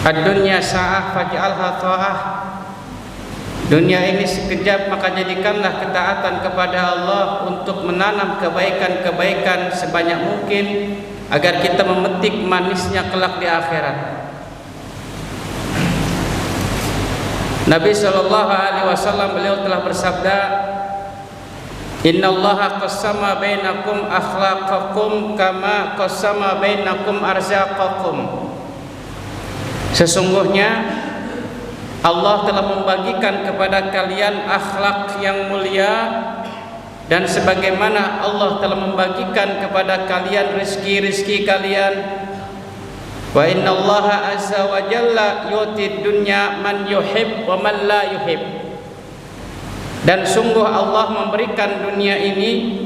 Ad-dunya sa'ah faj'alha ta'ah. Dunia ini sekejap, maka jadikanlah ketaatan kepada Allah untuk menanam kebaikan-kebaikan sebanyak mungkin agar kita memetik manisnya kelak di akhirat. Nabi SAW beliau telah bersabda, Innallaha qassama bainakum akhlaqakum kama qassama bainakum arzaqakum. Sesungguhnya Allah telah membagikan kepada kalian akhlak yang mulia, dan sebagaimana Allah telah membagikan kepada kalian rezeki-rezeki kalian. Wa innallaha azza wa jalla yu'tid dunya man yuhib wa man la yuhib. Dan sungguh Allah memberikan dunia ini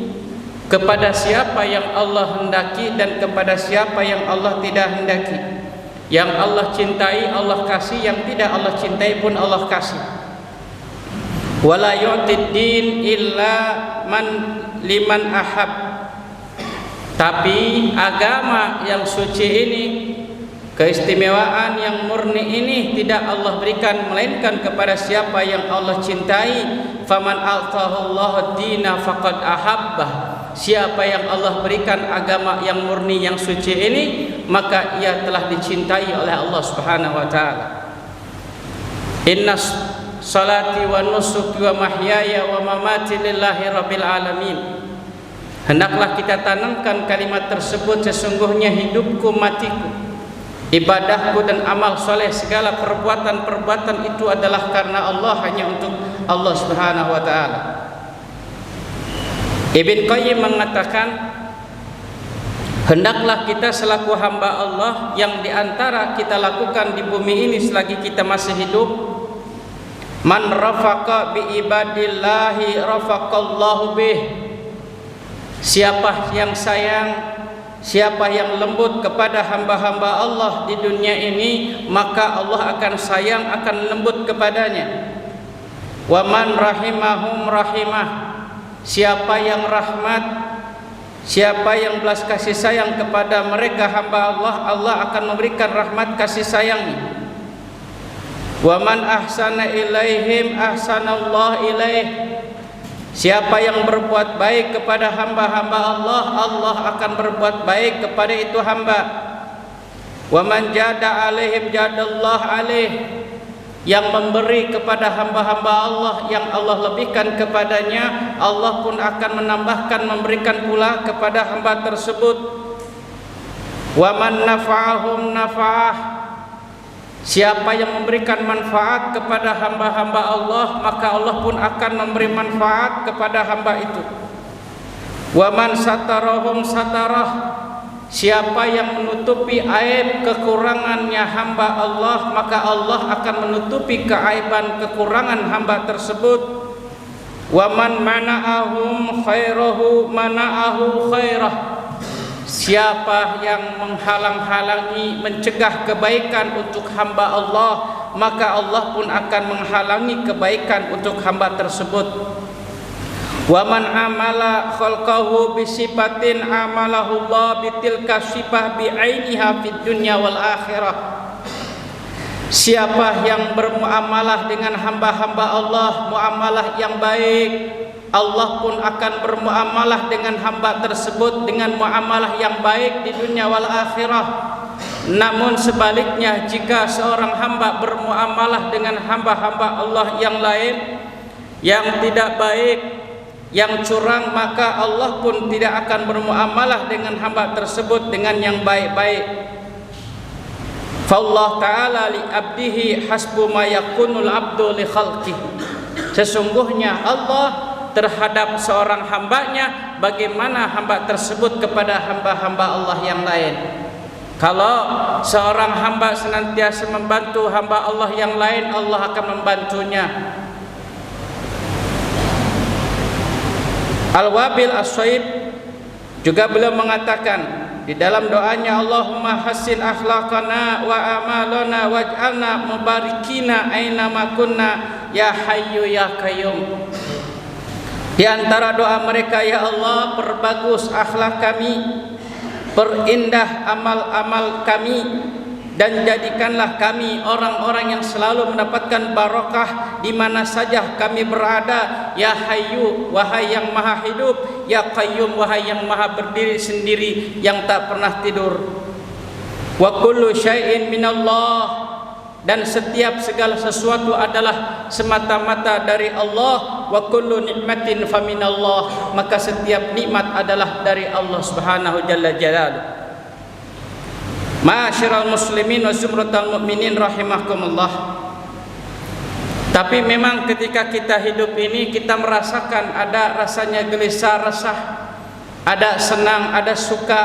kepada siapa yang Allah hendaki dan kepada siapa yang Allah tidak hendaki. Yang Allah cintai Allah kasih, yang tidak Allah cintai pun Allah kasih. Wala yu'tid din illa man liman ahab. Tapi agama yang suci ini, keistimewaan yang murni ini tidak Allah berikan melainkan kepada siapa yang Allah cintai. Faman a'tahu Allah dina faqad ahabbah. Siapa yang Allah berikan agama yang murni yang suci ini, maka ia telah dicintai oleh Allah Subhanahu wa taala. Inna salati wa nusuki wa mahyaya wa mamati lillahi rabbil alamin. Hendaklah kita tanamkan kalimat tersebut, sesungguhnya hidupku, matiku, ibadahku dan amal soleh, segala perbuatan-perbuatan itu adalah karena Allah, hanya untuk Allah Subhanahu wa taala. Ibn Qayyim mengatakan, hendaklah kita selaku hamba Allah yang diantara kita lakukan di bumi ini selagi kita masih hidup, man rafaqa bi ibadillahi rafaqallahu bih. Siapa yang sayang, siapa yang lembut kepada hamba-hamba Allah di dunia ini, maka Allah akan sayang, akan lembut kepadanya. Wa man rahimahum rahimah. Siapa yang rahmat, siapa yang belas kasih sayang kepada mereka hamba Allah, Allah akan memberikan rahmat kasih sayangnya. Wa man ahsana ilaihim ahsanallahu ilaih. Siapa yang berbuat baik kepada hamba-hamba Allah, Allah akan berbuat baik kepada itu hamba. Wa man jada alaihim jadallahu alaih. Yang memberi kepada hamba-hamba Allah, yang Allah lebihkan kepadanya, Allah pun akan menambahkan, memberikan pula kepada hamba tersebut. Wa man nafa'ahum nafa'ah. Siapa yang memberikan manfaat kepada hamba-hamba Allah, maka Allah pun akan memberi manfaat kepada hamba itu. Wa man satarahum satarah. Siapa yang menutupi aib kekurangannya hamba Allah, maka Allah akan menutupi keaiban kekurangan hamba tersebut. Wa man mana'ahum khairahu mana'ahu khairah. Siapa yang menghalang-halangi, mencegah kebaikan untuk hamba Allah, maka Allah pun akan menghalangi kebaikan untuk hamba tersebut. Wa man amala khalqahu bi sifatin amalahu Allah bitilka sifah bi ainiha fid dunya wal akhirah. Siapa yang bermuamalah dengan hamba-hamba Allah muamalah yang baik, Allah pun akan bermuamalah dengan hamba tersebut dengan muamalah yang baik di dunia wal akhirah. Namun sebaliknya, jika seorang hamba bermuamalah dengan hamba-hamba Allah yang lain yang tidak baik, yang curang, maka Allah pun tidak akan bermuamalah dengan hamba tersebut dengan yang baik-baik. Fa Allah Ta'ala li abdihi hasbu ma yakunul abdu li khalqihi. Sesungguhnya Allah terhadap seorang hambanya bagaimana hamba tersebut kepada hamba-hamba Allah yang lain. Kalau seorang hamba senantiasa membantu hamba Allah yang lain, Allah akan membantunya. Al-Wabil As-Syaib juga beliau mengatakan di dalam doanya, Allahumma hassin akhlaqana wa amalana waj'alna mubarikina aina ma kunna ya hayyu ya qayyum. Di antara doa mereka, ya Allah, perbagus akhlak kami, perindah amal-amal kami, dan jadikanlah kami orang-orang yang selalu mendapatkan barakah di mana saja kami berada. Ya Hayyu, wahai yang maha hidup. Ya Qayyum, wahai yang maha berdiri sendiri yang tak pernah tidur. Wa kullu syai'in minallah, dan setiap segala sesuatu adalah semata-mata dari Allah. Wa kullu nikmatin faminallah, maka setiap nikmat adalah dari Allah Subhanahu jalla jalaluhu. Ma'asyiral muslimin wa zumratal mu'minin rahimakumullah. Tapi memang ketika kita hidup ini kita merasakan ada rasanya gelisah, resah, ada senang, ada suka,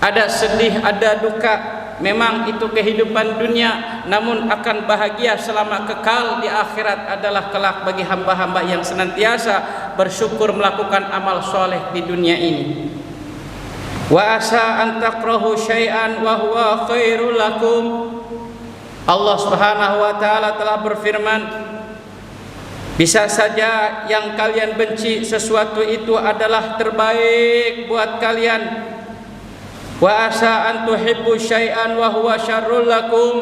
ada sedih, ada duka. Memang itu kehidupan dunia, namun akan bahagia selama kekal di akhirat adalah kelak bagi hamba-hamba yang senantiasa bersyukur melakukan amal soleh di dunia ini. Wa asa an takrahu syai'an wa huwa khairul lakum. Allah Subhanahu wa taala telah berfirman, bisa saja yang kalian benci sesuatu itu adalah terbaik buat kalian. Wa asa an tuhibbu syai'an wa huwa syarrul lakum.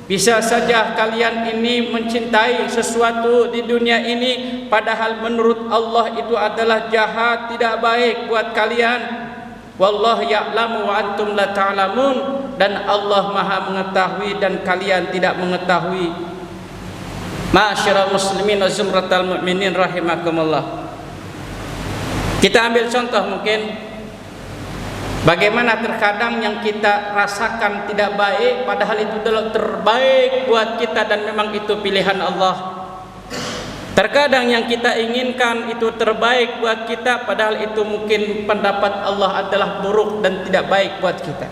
Bisa saja kalian ini mencintai sesuatu di dunia ini padahal menurut Allah itu adalah jahat, tidak baik buat kalian. Wallahu ya'lamu wa antum la ta'lamun, dan Allah Maha mengetahui dan kalian tidak mengetahui. Ma'asyiral muslimin wa zumratal mu'minin rahimakumullah. Kita ambil contoh mungkin bagaimana terkadang yang kita rasakan tidak baik padahal itu adalah terbaik buat kita dan memang itu pilihan Allah. Terkadang yang kita inginkan itu terbaik buat kita padahal itu mungkin pendapat Allah adalah buruk dan tidak baik buat kita.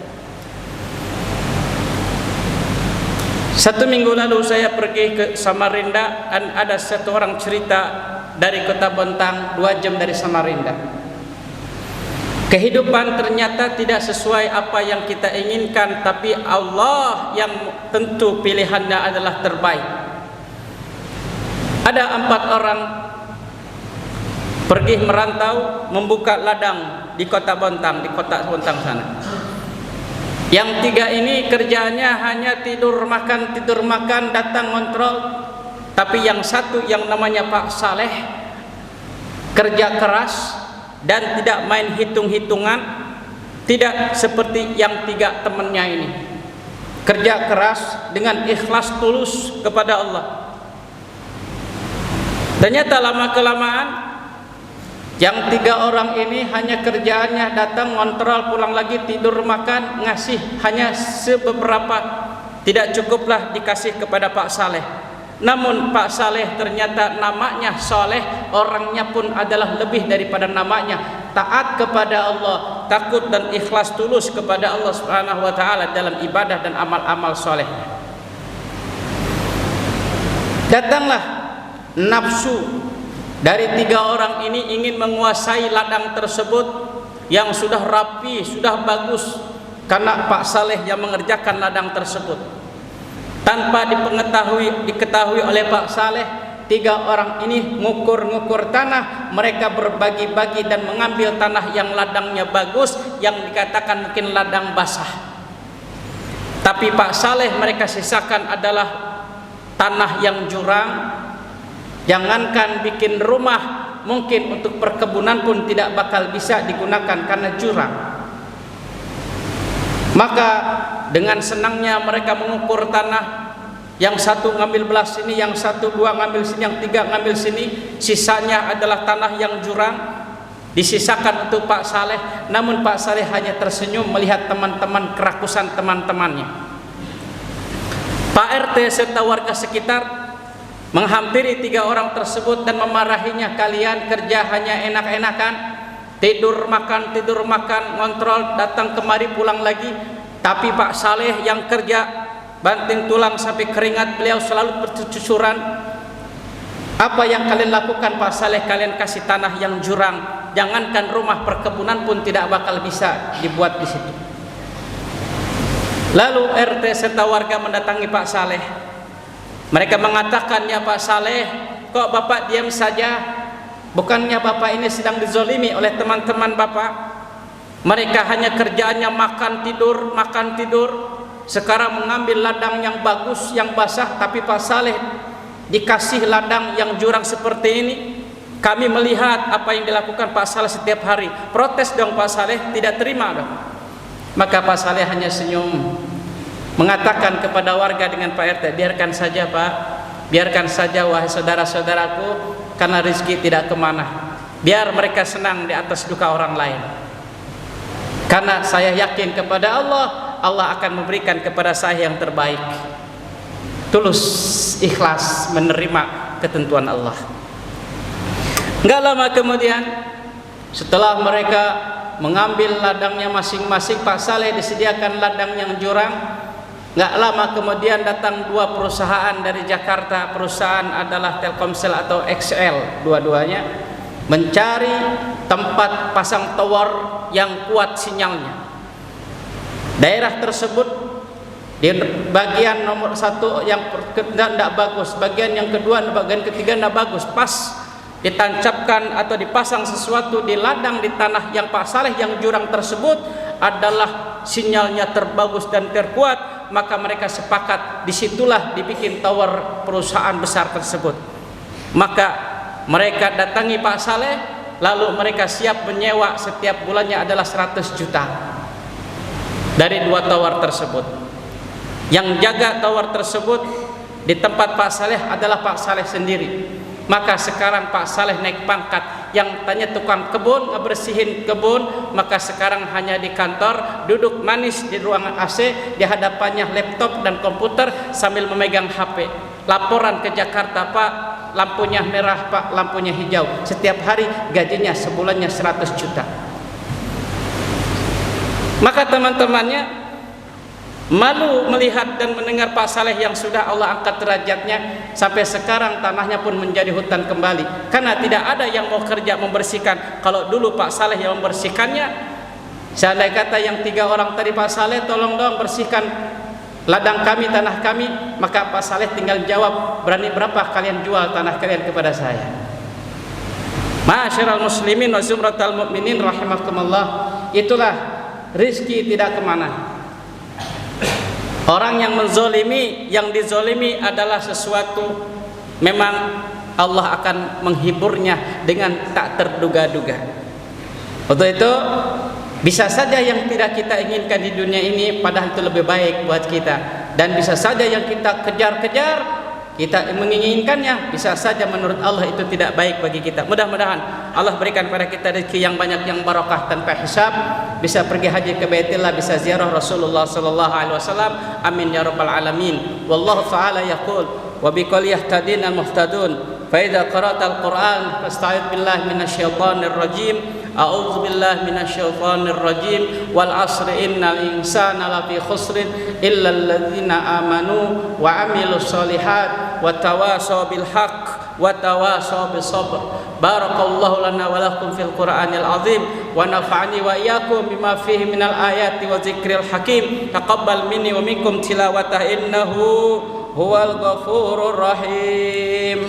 Satu minggu lalu saya pergi ke Samarinda dan ada satu orang cerita dari Kota Bontang, 2 jam dari Samarinda. Kehidupan ternyata tidak sesuai apa yang kita inginkan, tapi Allah yang tentu pilihannya adalah terbaik. Ada 4 orang pergi merantau membuka ladang di Kota Bontang, di Kota Bontang sana. Yang 3 ini kerjanya hanya tidur makan, datang kontrol. Tapi yang 1 yang namanya Pak Saleh kerja keras dan tidak main hitung-hitungan, tidak seperti yang 3 temannya ini. Kerja keras dengan ikhlas tulus kepada Allah. Ternyata lama-kelamaan yang 3 orang ini hanya kerjaannya datang ngontrol, pulang lagi tidur makan, ngasih hanya sebeberapa, tidak cukuplah dikasih kepada Pak Saleh. Namun Pak Saleh ternyata namanya soleh, orangnya pun adalah lebih daripada namanya, taat kepada Allah, takut dan ikhlas tulus kepada Allah Subhanahu wa taala dalam ibadah dan amal-amal soleh. Datanglah nafsu dari 3 orang ini ingin menguasai ladang tersebut yang sudah rapi, sudah bagus, karena Pak Saleh yang mengerjakan ladang tersebut. Tanpa diketahui oleh Pak Saleh, 3 orang ini ngukur-ngukur tanah, mereka berbagi-bagi dan mengambil tanah yang ladangnya bagus, yang dikatakan mungkin ladang basah. Tapi Pak Saleh mereka sisakan adalah tanah yang jurang. Jangankan bikin rumah, mungkin untuk perkebunan pun tidak bakal bisa digunakan karena jurang. Maka dengan senangnya mereka mengukur tanah. Yang 1 ngambil belah sini, yang 1, 2 ngambil sini, yang 3 ngambil sini. Sisanya adalah tanah yang jurang, disisakan untuk Pak Saleh. Namun Pak Saleh hanya tersenyum melihat teman-teman kerakusan teman-temannya. Pak RT serta warga sekitar menghampiri 3 orang tersebut dan memarahinya, kalian kerja hanya enak-enakan, tidur makan, ngontrol, datang kemari pulang lagi. Tapi Pak Saleh yang kerja banting tulang sampai keringat beliau selalu bercucuran. Apa yang kalian lakukan Pak Saleh? Kalian kasih tanah yang jurang, jangankan rumah, perkebunan pun tidak bakal bisa dibuat di situ. Lalu RT serta warga mendatangi Pak Saleh. Mereka mengatakan, ya Pak Saleh, kok Bapak diam saja? Bukannya Bapak ini sedang dizolimi oleh teman-teman Bapak? Mereka hanya kerjaannya makan tidur, sekarang mengambil ladang yang bagus, yang basah, tapi Pak Saleh dikasih ladang yang jurang seperti ini. Kami melihat apa yang dilakukan Pak Saleh setiap hari. Protes dong Pak Saleh, tidak terima dong. Maka Pak Saleh hanya senyum, mengatakan kepada warga dengan Pak RT, biarkan saja Pak, biarkan saja wahai saudara-saudaraku, karena rezeki tidak kemana. Biar mereka senang di atas duka orang lain. Karena saya yakin kepada Allah, Allah akan memberikan kepada saya yang terbaik. Tulus, ikhlas menerima ketentuan Allah. Enggak lama kemudian, setelah mereka mengambil ladangnya masing-masing, Pak Saleh disediakan ladang yang jurang. Enggak lama kemudian datang dua perusahaan dari Jakarta. Perusahaan adalah Telkomsel atau XL, dua-duanya mencari tempat pasang tower yang kuat sinyalnya. Daerah tersebut di bagian nomor 1 yang tidak bagus, bagian yang kedua, bagian ketiga tidak bagus. Pas ditancapkan atau dipasang sesuatu di ladang di tanah yang Pak Saleh yang jurang tersebut adalah sinyalnya terbagus dan terkuat, maka mereka sepakat, disitulah dibikin tower perusahaan besar tersebut. Maka mereka datangi Pak Saleh, lalu mereka siap menyewa setiap bulannya adalah 100 juta dari dua tower tersebut. Yang jaga tower tersebut di tempat Pak Saleh adalah Pak Saleh sendiri. Maka sekarang Pak Saleh naik pangkat, yang tanya tukang kebun, ngebersihin kebun, maka sekarang hanya di kantor, duduk manis di ruangan AC, di hadapannya laptop dan komputer sambil memegang HP. Laporan ke Jakarta, Pak, lampunya merah, Pak, lampunya hijau. Setiap hari gajinya sebulannya 100 juta. Maka teman-temannya malu melihat dan mendengar Pak Saleh yang sudah Allah angkat derajatnya, sampai sekarang tanahnya pun menjadi hutan kembali karena tidak ada yang mau kerja membersihkan. Kalau dulu Pak Saleh yang membersihkannya, seandainya kata yang 3 orang tadi, Pak Saleh tolong dong bersihkan ladang kami, tanah kami, maka Pak Saleh tinggal jawab, berani berapa kalian jual tanah kalian kepada saya? Ma'asyiral muslimin wa zumratal mu'minin rahimakumullah. Itulah rizki tidak kemana. Orang yang menzolimi, yang dizolimi adalah sesuatu memang Allah akan menghiburnya dengan tak terduga-duga. Untuk itu bisa saja yang tidak kita inginkan di dunia ini padahal itu lebih baik buat kita, dan bisa saja yang kita kejar-kejar, kita menginginkannya, bisa saja menurut Allah itu tidak baik bagi kita. Mudah-mudahan Allah berikan pada kita rezeki yang banyak, yang barakah tanpa hisab, bisa pergi haji ke Baitillah, bisa ziarah Rasulullah sallallahu alaihi wasallam. Amin ya rabbal alamin. Wallahu ta'ala yaqul wa biqul yahtadin al-muhtadun fa idza qara'tal Qur'an fasta'id billahi minasyaitonir rajim. A'udzu billahi minasyaitonir rajim. Wal 'asri innal insana lafi khusrin illa alladzina amanu wa 'amilus sholihat wa tawasaw bil haqq wa tawasaw bis sabr. Barakallahu lana wa lakum fil Qur'anil azim wa nafa'ani wa iyyakum bima fihi minal ayati wa dzikril hakim. Taqabbal minni wa minkum tilawatahu innahu huwal ghafurur rahim.